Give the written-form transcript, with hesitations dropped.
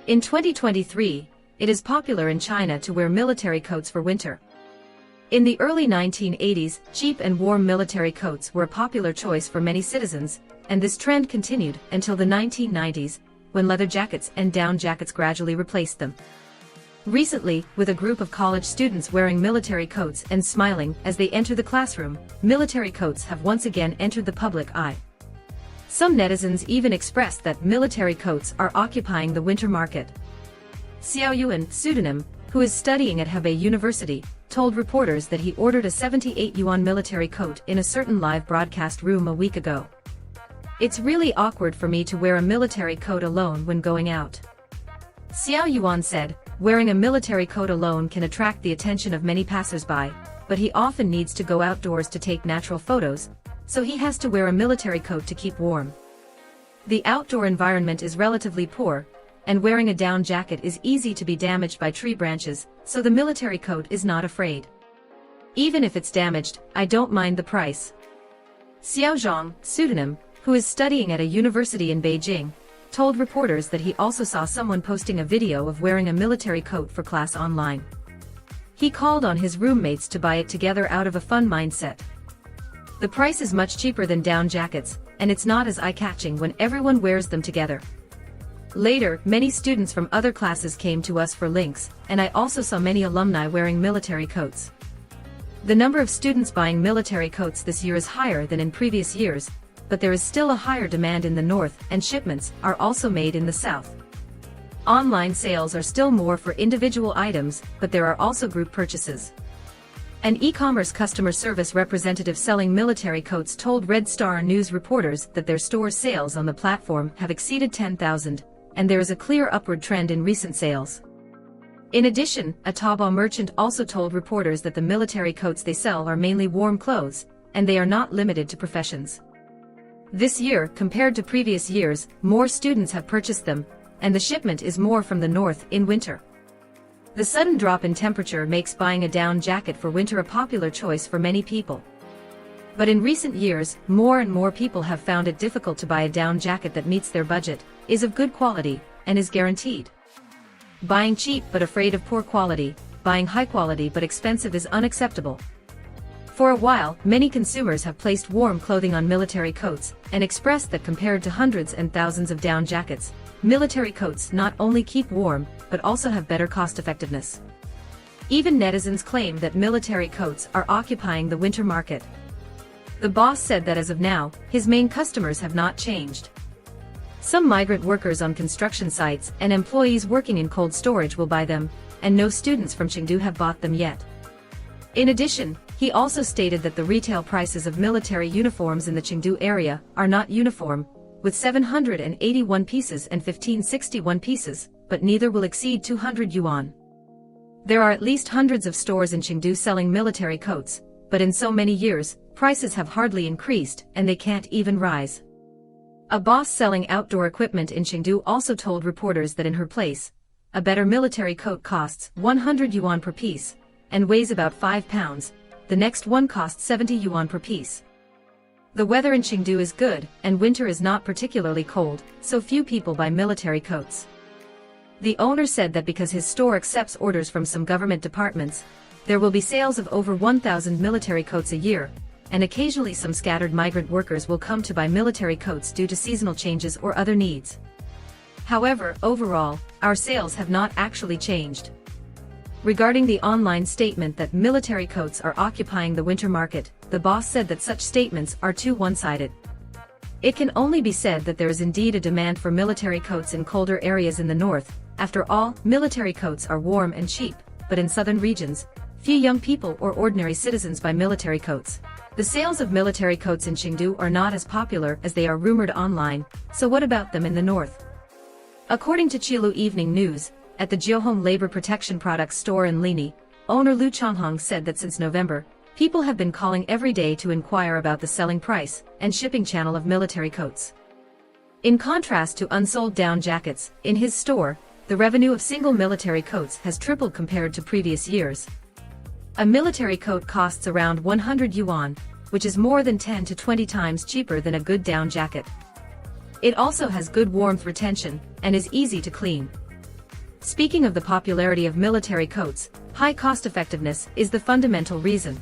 In 2023, it is popular in China to wear military coats for winter. In the early 1980s, cheap and warm military coats were a popular choice for many citizens, and this trend continued until the 1990s, when leather jackets and down jackets gradually replaced them. Recently, with a group of college students wearing military coats and smiling as they enter the classroom, military coats have once again entered the public eye. Some netizens even expressed that military coats are occupying the winter market. Xiao Yuan, pseudonym, who is studying at Hebei University, told reporters that he ordered a 78 yuan military coat in a certain live broadcast room a week ago. "It's really awkward for me to wear a military coat alone when going out," Xiao Yuan said. Wearing a military coat alone can attract the attention of many passers-by, but he often needs to go outdoors to take natural photos, so he has to wear a military coat to keep warm. The outdoor environment is relatively poor, and wearing a down jacket is easy to be damaged by tree branches, so the military coat is not afraid. "Even if it's damaged, I don't mind the price." Xiao Zhang, pseudonym, who is studying at a university in Beijing, told reporters that he also saw someone posting a video of wearing a military coat for class online. He called on his roommates to buy it together out of a fun mindset. "The price is much cheaper than down jackets, and it's not as eye-catching when everyone wears them together." Later, many students from other classes came to us for links, and I also saw many alumni wearing military coats. The number of students buying military coats this year is higher than in previous years, but there is still a higher demand in the north, and shipments are also made in the south. Online sales are still more for individual items, but there are also group purchases. An e-commerce customer service representative selling military coats told Red Star News reporters that their store sales on the platform have exceeded 10,000, and there is a clear upward trend in recent sales. In addition, a Taobao merchant also told reporters that the military coats they sell are mainly warm clothes, and they are not limited to professions. This year, compared to previous years, more students have purchased them, and the shipment is more from the north in winter. The sudden drop in temperature makes buying a down jacket for winter a popular choice for many people. But in recent years, more and more people have found it difficult to buy a down jacket that meets their budget, is of good quality, and is guaranteed. Buying cheap but afraid of poor quality, buying high quality but expensive is unacceptable. For a while, many consumers have placed warm clothing on military coats, and expressed that compared to hundreds and thousands of down jackets, military coats not only keep warm, but also have better cost-effectiveness. Even netizens claim that military coats are occupying the winter market. The boss said that as of now, his main customers have not changed. Some migrant workers on construction sites and employees working in cold storage will buy them, and no students from Chengdu have bought them yet. In addition, he also stated that the retail prices of military uniforms in the Chengdu area are not uniform, with 781 pieces and 1561 pieces, but neither will exceed 200 yuan. There are at least hundreds of stores in Chengdu selling military coats, but in so many years, prices have hardly increased, and they can't even rise. A boss selling outdoor equipment in Chengdu also told reporters that in her place, a better military coat costs 100 yuan per piece, and weighs about 5 pounds, the next one costs 70 yuan per piece. The weather in Chengdu is good, and winter is not particularly cold, so few people buy military coats. The owner said that because his store accepts orders from some government departments, there will be sales of over 1,000 military coats a year, and occasionally some scattered migrant workers will come to buy military coats due to seasonal changes or other needs. However, overall, our sales have not actually changed. Regarding the online statement that military coats are occupying the winter market, the boss said that such statements are too one-sided. It can only be said that there is indeed a demand for military coats in colder areas in the north. After all, military coats are warm and cheap, but in southern regions, few young people or ordinary citizens buy military coats. The sales of military coats in Chengdu are not as popular as they are rumored online, so what about them in the north? According to Qilu Evening News, at the Jiuhong Labor Protection Products store in Lini, owner Lu Changhong said that since November, people have been calling every day to inquire about the selling price and shipping channel of military coats. In contrast to unsold down jackets, in his store, the revenue of single military coats has tripled compared to previous years. A military coat costs around 100 yuan, which is more than 10 to 20 times cheaper than a good down jacket. It also has good warmth retention, and is easy to clean. Speaking of the popularity of military coats, high cost-effectiveness is the fundamental reason.